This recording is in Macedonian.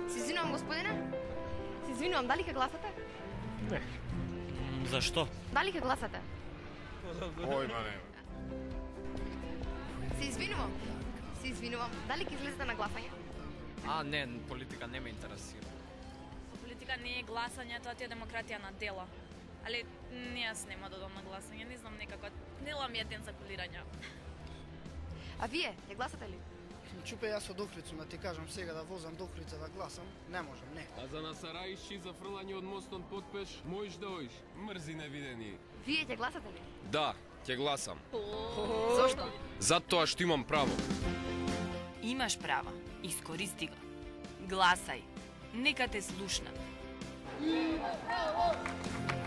Се извинувам, господине. Се извинувам, дали ќе гласате? Не. Зашто? Дали ќе гласате? Појма нема. Се извинувам. Се извинувам. Дали ќе излезете на гласање? Не, политика не ме интересира. Политика не е гласање, тоа ти е демократија на дела. Али не, јас нема да одам на гласање, не знам, некако нела ми е ден за колирање. А вие, ќе гласате ли? Чупе јас од Охрицу, да ти кажам сега да возам до Охрица да гласам, не можам, не. А за насараиши за фрлање од мостон подпеш, можеш да оиш. Мрзи невидени. Вие ќе гласате ли? Да, ќе гласам. Зошто? Затоа што имам право. Имаш права, искористи го. Гласај, нека те слушнат. Имаш право!